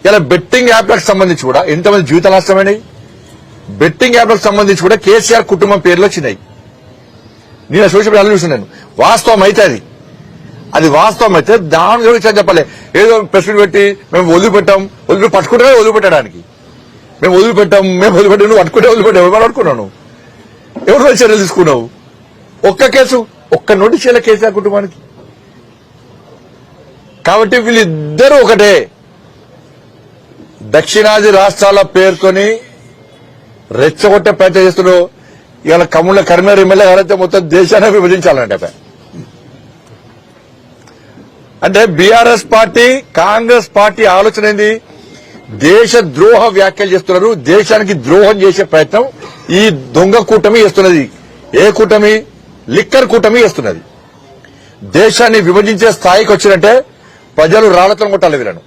ఇలా బెట్టింగ్ యాప్లకు సంబంధించి కూడా ఎంతమంది జీవిత నష్టమైనాయి. బెట్టింగ్ యాప్లకు సంబంధించి కూడా కేసీఆర్ కుటుంబం పేర్లు వచ్చినాయి. నేను సోషల్ మీడియాలో చూస్తున్నాను. వాస్తవం అయితే అది వాస్తవం అయితే దాని గురించి చెప్పలే. ఏదో ప్రెస్ మీట్ పెట్టి మేము వదిలిపెట్టాం, పట్టుకుంటే వదిలిపెట్టడానికి మేము వదిలిపెట్టాం నువ్వు పట్టుకుంటే వదిలిపెట్టావు. ఎవరు పట్టుకున్నావు? ఎవరు చర్యలు తీసుకున్నావు? ఒక్క కేసు, ఒక్క నోటీస్ చేయలే కేసీఆర్ కుటుంబానికి. కాబట్టి వీళ్ళిద్దరూ ఒకటే. దక్షిణాది రాష్ట్రాల పేరుతోని రెచ్చగొట్టే ప్రయత్నం చేస్తున్నారు. ఇవాళ కరీంనగర్ ఎమ్మెల్యే ఎవరైతే మొత్తం దేశాన్ని విభజించాలంటే అంటే బీఆర్ఎస్ పార్టీ కాంగ్రెస్ పార్టీ ఆలోచన ఏంది? దేశ ద్రోహ వ్యాఖ్యలు చేస్తున్నారు. దేశానికి ద్రోహం చేసే ప్రయత్నం ఈ దొంగ కూటమి చేస్తున్నది. ఏ కూటమి? లిక్కర్ కూటమి చేస్తున్నది. దేశాన్ని విభజించే స్థాయికి వచ్చినట్టే ప్రజలు రాళ్లతో కొట్టాలి వీళ్ళను.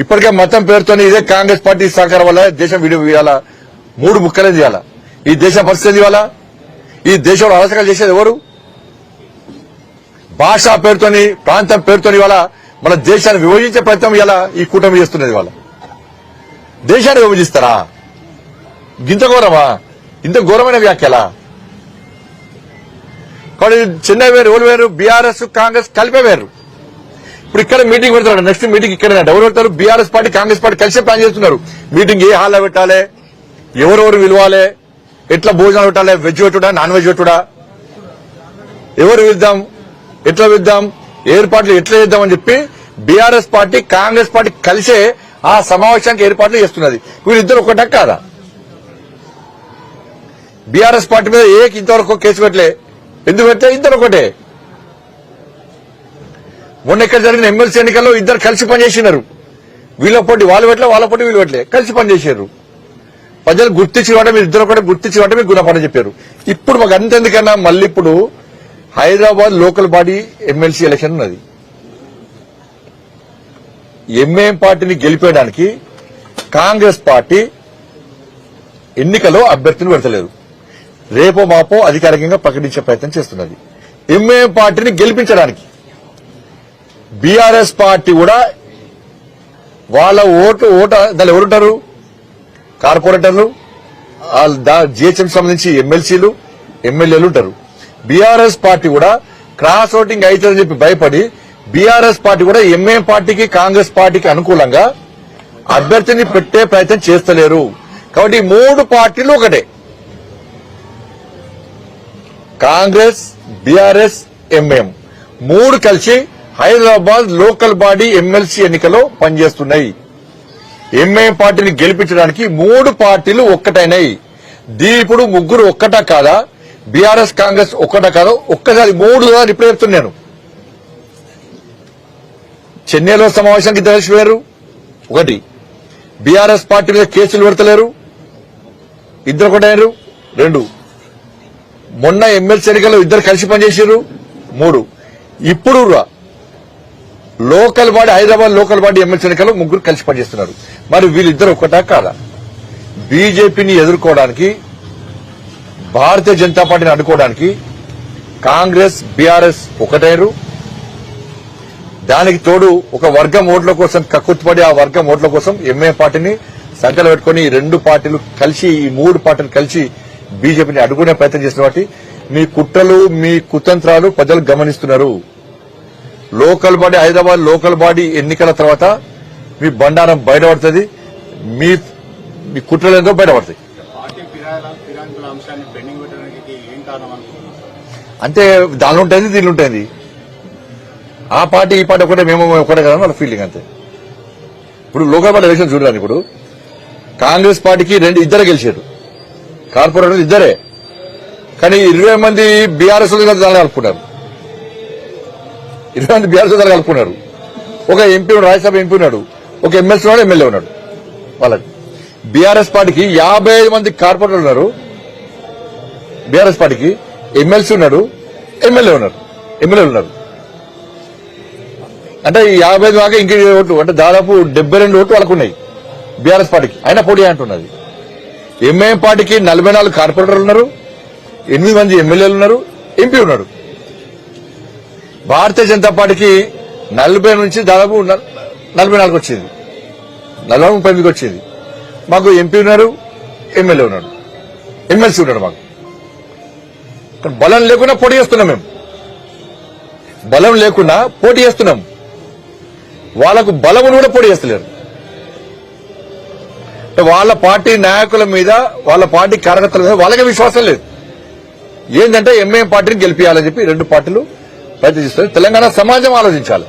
ఇప్పటికే మతం పేరుతోనే ఇదే కాంగ్రెస్ పార్టీ సహకారం వల్ల దేశం విడియాలా, 3 ముక్కలే చేయాలా. ఈ దేశ పరిస్థితి వల్ల ఈ దేశంలో అరాచకాలు చేసేది ఎవరు? భాషా పేరుతోని, ప్రాంతం పేరుతోని ఇవాళ మన దేశాన్ని విభజించే ప్రయత్నం ఇలా ఈ కూటమి చేస్తున్నది. వాళ్ళ దేశాన్ని విభజిస్తారా? ఇంత ఘోరమా? ఇంత ఘోరమైన వ్యాఖ్యలా? కాబట్టి చెన్నై వేరు, ఎవరు వేరు? బీఆర్ఎస్ కాంగ్రెస్ కలిపే వేరు. ఇప్పుడు ఇక్కడ మీటింగ్ పెడతాడు. నెక్స్ట్ మీటింగ్ ఇక్కడ ఎవరు పెడతారు? బీఆర్ఎస్ పార్టీ కాంగ్రెస్ పార్టీ కలిసే ప్లాన్ చేస్తున్నారు. మీటింగ్ ఏ హాల్లో పెట్టాలి, ఎవరెవరు పిలవాలి, ఎట్లా భోజనాలు పెట్టాలి, వెజ్ పెట్టుడా నాన్ వెజ్ పెట్టుడా, ఎవరు విద్దాం, ఎట్లా విద్దాం, ఏర్పాట్లు ఎట్లా చేద్దామని చెప్పి బీఆర్ఎస్ పార్టీ కాంగ్రెస్ పార్టీ కలిసే ఆ సమావేశానికి ఏర్పాట్లు చేస్తున్నది. వీళ్ళిద్దరు ఒకటా కాదా? బీఆర్ఎస్ పార్టీ మీద ఇంతవరకు కేసు పెట్టలే. ఎందుకు పెట్టలే? ఇద్దరు ఒకటే. మొన్న ఇక్కడ జరిగిన ఎమ్మెల్సీ ఎన్నికల్లో ఇద్దరు కలిసి పనిచేసినారు. వీళ్ళ పోటీ వాళ్ళు పెట్టలే, వాళ్ళ పోటీ వీళ్ళు పెట్టలే, కలిసి పనిచేశారు. ప్రజలు గుర్తించి వాటే మీరు ఇద్దరు కూడా గుర్తించి వాటే మీరు గుణపాఠం చెప్పారు. ఇప్పుడు మాకు అంతెందుకన్నా మళ్ళీ ఇప్పుడు Hyderabad local body MLC election ఉన్నది. ఎంఐఎం పార్టీని గెలిపేయడానికి కాంగ్రెస్ పార్టీ ఎన్నికలో అభ్యర్థిని పెడతలేదు. రేపో మాపో అధికారికంగా ప్రకటించే ప్రయత్నం చేస్తున్నది. ఎంఐఎం పార్టీని గెలిపించడానికి బీఆర్ఎస్ పార్టీ కూడా వాళ్ళ ఓటు దానిలో ఎవరుంటారు? కార్పొరేటర్లు, జీహెచ్ఎం సంబంధించి ఎమ్మెల్సీలు, ఎమ్మెల్యేలు ఉంటారు. బీఆర్ఎస్ పార్టీ కూడా క్రాస్ ఓటింగ్ అవుతుందని చెప్పి భయపడి బీఆర్ఎస్ పార్టీ కూడా ఎంఐఎం పార్టీకి కాంగ్రెస్ పార్టీకి అనుకూలంగా అభ్యర్థిని పెట్టే ప్రయత్నం చేస్తలేరు. కాబట్టి 3 పార్టీలు ఒకటే. కాంగ్రెస్, బీఆర్ఎస్, ఎంఐఎం 3 కలిసి హైదరాబాద్ లోకల్ బాడీ ఎమ్మెల్సీ ఎన్నికలో పనిచేస్తున్నాయి. ఎంఐఎం పార్టీని గెలిపించడానికి 3 పార్టీలు ఒక్కటైనాయి. ఇప్పుడు ముగ్గురు ఒక్కటా కాదా? బీఆర్ఎస్ కాంగ్రెస్ ఒక్కటా కాదా? ఒక్కసారి 3 ఇప్పుడు చెప్తున్నాను. చెన్నైలో సమావేశానికి ఇద్దరు కలిసి వేరు. ఒకటి, బీఆర్ఎస్ పార్టీ మీద కేసులు పెడతలేరు, ఇద్దరు ఒకటైనారు. 2, మొన్న ఎమ్మెల్సీ ఎన్నికల్లో ఇద్దరు కలిసి పనిచేసారు. 3, ఇప్పుడు local body Hyderabad local body MLC ఎన్నికల్లో 3 కలిసి పనిచేస్తున్నారు. మరి వీళ్ళిద్దరు ఒక్కటా కాదా? బీజేపీని ఎదుర్కోవడానికి, భారతీయ జనతా పార్టీని అడ్డుకోవడానికి కాంగ్రెస్, బీఆర్ఎస్ ఒకటైరు. దానికి తోడు ఒక వర్గం ఓట్ల కోసం కక్కుర్తిపడి ఆ వర్గం ఓట్ల కోసం ఎంఐఎం పార్టీని సంఖ్యలో పెట్టుకుని 2 పార్టీలు కలిసి, ఈ 3 పార్టీలు కలిసి బీజేపీని అడ్డుకునే ప్రయత్నం చేసిన వాటి మీ కుట్రలు, మీ కుతంత్రాలు ప్రజలు గమనిస్తున్నారు. Local body Hyderabad local body ఎన్నికల తర్వాత మీ బండారం బయటపడుతుంది, మీ కుట్రలేదో బయటపడతాయి. అంటే దానిలో ఉంటుంది, దీనిలో ఉంటుంది. ఆ పార్టీ ఈ పార్టీ ఒకటే, మేము ఒకటే కదా వాళ్ళ ఫీలింగ్ అంతే. ఇప్పుడు లోకల్ బాడీ ఎలక్షన్ చూడాలి. ఇప్పుడు కాంగ్రెస్ పార్టీకి ఇద్దరే గెలిచారు, కార్పొరేటర్లు ఇద్దరే. కానీ 20 మంది బీఆర్ఎస్ దాన్ని కలుపుకున్నారు. 20 మంది బీఆర్ఎస్ దాన్ని కలుపుకున్నారు. ఒక ఎంపీ ఉన్నాడు, రాజ్యసభ ఎంపీ ఉన్నాడు, ఒక ఎమ్మెల్సీ ఉన్నాడు, ఎమ్మెల్యే ఉన్నాడు. వాళ్ళకి బీఆర్ఎస్ పార్టీకి 55 మంది కార్పొరేటర్లు ఉన్నారు. బీఆర్ఎస్ పార్టీకి ఎమ్మెల్సీ ఉన్నాడు, ఎమ్మెల్యే ఉన్నారు. అంటే 55 దాకా ఇంక ఓట్లు, అంటే దాదాపు 72 ఓట్లు వాళ్ళకు ఉన్నాయి బీఆర్ఎస్ పార్టీకి. అయినా పోటీ అంటున్నది. ఎంఐఎం పార్టీకి 44 కార్పొరేటర్లు ఉన్నారు, 8 మంది ఎమ్మెల్యేలు ఉన్నారు, ఎంపీ ఉన్నాడు. భారతీయ జనతా పార్టీకి 40 నుంచి దాదాపు 44 వచ్చేది, 40-38 వచ్చేది. మాకు ఎంపీ ఉన్నారు, ఎమ్మెల్యే ఉన్నాడు, ఎమ్మెల్సీ ఉన్నాడు. మాకు బలం లేకుండా పోటీ చేస్తున్నాం. మేము బలం లేకుండా పోటీ చేస్తున్నాం. వాళ్లకు బలమును కూడా పోటీ చేస్తలేరు. వాళ్ళ పార్టీ నాయకుల మీద, వాళ్ళ పార్టీ కార్యకర్తల మీద వాళ్ళకే విశ్వాసం లేదు. ఏంటంటే ఎంఐఎం పార్టీని గెలిపించాలని చెప్పి 2 పార్టీలు ప్రయత్నిస్తారు. తెలంగాణ సమాజం ఆలోచించాలి.